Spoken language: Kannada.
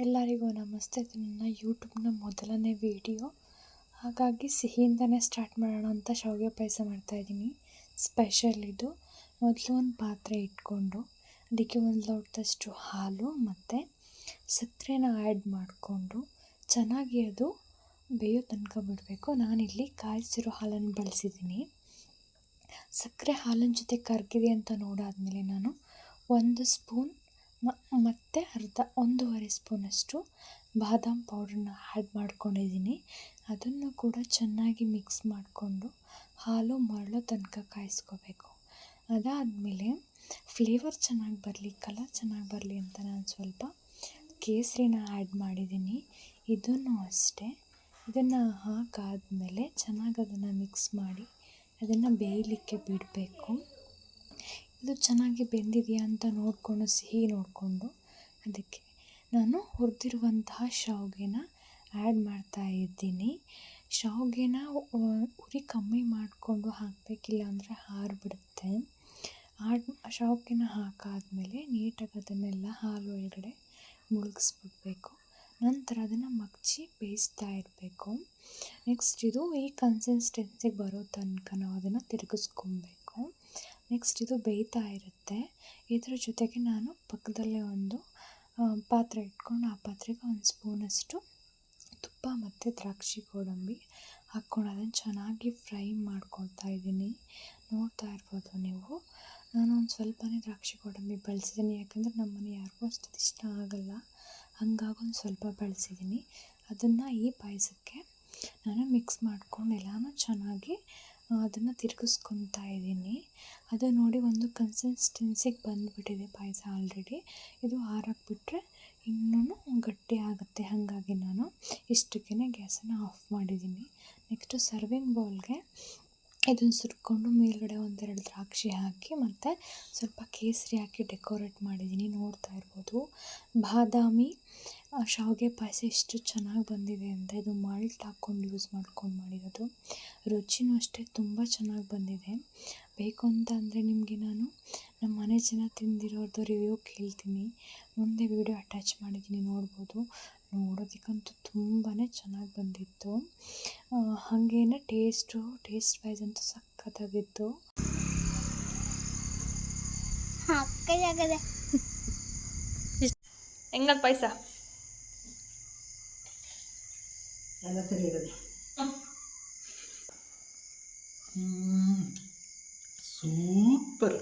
ಎಲ್ಲರಿಗೂ ನಮಸ್ತೆ. ಇದು ನನ್ನ ಯೂಟ್ಯೂಬ್ನ ಮೊದಲನೇ ವೀಡಿಯೋ, ಹಾಗಾಗಿ ಸಿಹಿಯಿಂದನೇ ಸ್ಟಾರ್ಟ್ ಮಾಡೋಣ ಅಂತ ಶಾವಿಗೆ ಪಾಯಸ ಮಾಡ್ತಾಯಿದ್ದೀನಿ. ಸ್ಪೆಷಲ್ ಇದು. ಮೊದಲು ಒಂದು ಪಾತ್ರೆ ಇಟ್ಕೊಂಡು ಅದಕ್ಕೆ 1 ಲೋಟದಷ್ಟು ಹಾಲು ಮತ್ತು ಸಕ್ಕರೆನ ಆ್ಯಡ್ ಮಾಡಿಕೊಂಡು ಚೆನ್ನಾಗಿ ಅದು ಬೇಯೋ ತನಕ ಬಿಡಬೇಕು. ನಾನಿಲ್ಲಿ ಕಾಯಿಸಿರೋ ಹಾಲನ್ನು ಬಳಸಿದ್ದೀನಿ. ಸಕ್ಕರೆ ಹಾಲಿನ ಜೊತೆ ಕರಗಿದೆ ಅಂತ ನೋಡಾದಮೇಲೆ ನಾನು 1 ಸ್ಪೂನ್ ಮತ್ತು 1.5 ಸ್ಪೂನಷ್ಟು ಬಾದಾಮ್ ಪೌಡ್ರನ್ನ ಆ್ಯಡ್ ಮಾಡ್ಕೊಂಡಿದ್ದೀನಿ. ಅದನ್ನು ಕೂಡ ಚೆನ್ನಾಗಿ ಮಿಕ್ಸ್ ಮಾಡಿಕೊಂಡು ಹಾಲು ಮರಳೋ ತನಕ ಕಾಯಿಸ್ಕೋಬೇಕು. ಅದಾದಮೇಲೆ ಫ್ಲೇವರ್ ಚೆನ್ನಾಗಿ ಬರಲಿ, ಕಲರ್ ಚೆನ್ನಾಗಿ ಬರಲಿ ಅಂತ ನಾನು ಸ್ವಲ್ಪ ಕೇಸರಿನ ಆ್ಯಡ್ ಮಾಡಿದ್ದೀನಿ. ಇದನ್ನು ಅಷ್ಟೇ. ಇದನ್ನು ಹಾಕಾದಮೇಲೆ ಚೆನ್ನಾಗಿ ಅದನ್ನು ಮಿಕ್ಸ್ ಮಾಡಿ ಅದನ್ನು ಬೇಯಲಿಕ್ಕೆ ಬಿಡಬೇಕು. ಇದು ಚೆನ್ನಾಗಿ ಬೆಂದಿದೆಯಾ ಅಂತ ನೋಡಿಕೊಂಡು, ಸಿಹಿ ನೋಡಿಕೊಂಡು ಅದಕ್ಕೆ ನಾನು ಹುರಿದಿರುವಂತಹ ಶಾವಿಗೆನ ಆ್ಯಡ್ ಮಾಡ್ತಾ ಇದ್ದೀನಿ. ಶಾವಿಗೆನ ಉರಿ ಕಮ್ಮಿ ಮಾಡಿಕೊಂಡು ಹಾಕಬೇಕಿಲ್ಲ ಅಂದರೆ ಆರಿಬಿಡುತ್ತೆ. ಶಾವಿಗೆನ ಹಾಕಾದಮೇಲೆ ನೀಟಾಗಿ ಅದನ್ನೆಲ್ಲ ಹಾಲು ಒಳಗಡೆ ಮುಳುಗಿಸ್ಬಿಡ್ಬೇಕು. ನಂತರ ಅದನ್ನು ಮಗ್ಚಿ ಬೇಯಿಸ್ತಾ ಇರಬೇಕು. ನೆಕ್ಸ್ಟ್ ಇದು ಈ ಕನ್ಸಿಸ್ಟೆನ್ಸಿಗೆ ಬರೋ ತನಕ ನಾವು ಅದನ್ನು ತಿರುಗಿಸ್ಕೊಬೇಕು. ನೆಕ್ಸ್ಟ್ ಇದು ಬೇಯ್ತಾ ಇರುತ್ತೆ. ಇದರ ಜೊತೆಗೆ ನಾನು ಪಕ್ಕದಲ್ಲೇ ಒಂದು ಪಾತ್ರೆ ಇಟ್ಕೊಂಡು ಆ ಪಾತ್ರೆಗೆ 1 ಸ್ಪೂನಷ್ಟು ತುಪ್ಪ ಮತ್ತು ದ್ರಾಕ್ಷಿ ಗೋಡಂಬಿ ಹಾಕ್ಕೊಂಡು ಅದನ್ನು ಚೆನ್ನಾಗಿ ಫ್ರೈ ಮಾಡ್ಕೊಳ್ತಾ ಇದ್ದೀನಿ. ನೋಡ್ತಾ ಇರ್ಬೋದು ನೀವು. ನಾನು ಒಂದು ಸ್ವಲ್ಪನೇ ದ್ರಾಕ್ಷಿ ಗೋಡಂಬಿ ಬಳಸಿದ್ದೀನಿ, ಯಾಕಂದರೆ ನಮ್ಮ ಮನೆ ಯಾರಿಗೂ ಅಷ್ಟು ಇಷ್ಟ ಆಗಲ್ಲ. ಹಾಗಾಗಿ ಒಂದು ಸ್ವಲ್ಪ ಬಳಸಿದ್ದೀನಿ. ಅದನ್ನು ಈ ಪಾಯಸಕ್ಕೆ ನಾನು ಮಿಕ್ಸ್ ಮಾಡ್ಕೊಂಡು ಎಲ್ಲನೂ ಚೆನ್ನಾಗಿ ಅದನ್ನು ತಿರುಗಿಸ್ಕೊತಾ ಇದ್ದೀನಿ. ಅದು ನೋಡಿ ಒಂದು ಕನ್ಸಿಸ್ಟೆನ್ಸಿಗೆ ಬಂದುಬಿಟ್ಟಿದೆ ಪಾಯಸ ಆಲ್ರೆಡಿ. ಇದು ಆರಾಕ್ಬಿಟ್ರೆ ಇನ್ನೂ ಗಟ್ಟಿ ಆಗುತ್ತೆ. ಹಾಗಾಗಿ ನಾನು ಇಷ್ಟಕ್ಕೇ ಗ್ಯಾಸನ್ನು ಆಫ್ ಮಾಡಿದ್ದೀನಿ. ನೆಕ್ಸ್ಟು ಸರ್ವಿಂಗ್ ಬೌಲ್ಗೆ ಇದನ್ನು ಸುರ್ಕೊಂಡು ಮೇಲ್ಗಡೆ 1-2 ದ್ರಾಕ್ಷಿ ಹಾಕಿ ಮತ್ತು ಸ್ವಲ್ಪ ಕೇಸರಿ ಹಾಕಿ ಡೆಕೋರೇಟ್ ಮಾಡಿದ್ದೀನಿ. ನೋಡ್ತಾ ಇರ್ಬೋದು. ಬಾದಾಮಿ ಶಾವಿಗೆ ಪಾಯಸ ಎಷ್ಟು ಚೆನ್ನಾಗಿ ಬಂದಿದೆ ಅಂತ. ಇದು ಮಾಲ್ಟ್ ಹಾಕ್ಕೊಂಡು ಯೂಸ್ ಮಾಡ್ಕೊಂಡು ಮಾಡಿರೋದು. ರುಚಿನೂ ಅಷ್ಟೇ ತುಂಬ ಚೆನ್ನಾಗಿ ಬಂದಿದೆ. ಬೇಕು ಅಂತ ಅಂದರೆ ನಿಮಗೆ ನಾನು ನಮ್ಮ ಮನೆ ಜನ ತಿಂದಿರೋದು ರಿವ್ಯೂ ಕೇಳ್ತೀನಿ. ಮುಂದೆ ವಿಡಿಯೋ ಅಟ್ಯಾಚ್ ಮಾಡಿದ್ದೀನಿ, ನೋಡ್ಬೋದು. ನೋಡೋದಕ್ಕಂತೂ ತುಂಬಾ ಚೆನ್ನಾಗಿ ಬಂದಿತ್ತು. ಹಾಗೇನೆ ಟೇಸ್ಟ್ ವೈಸ್ ಅಂತೂ ಸಖತ್ತಾಗಿತ್ತು. ಹೆಂಗದ ಪಾಯಸ? ಎಲ್ಲ ಸರಿಯಾಗದೆ. ಸೂಪರ್.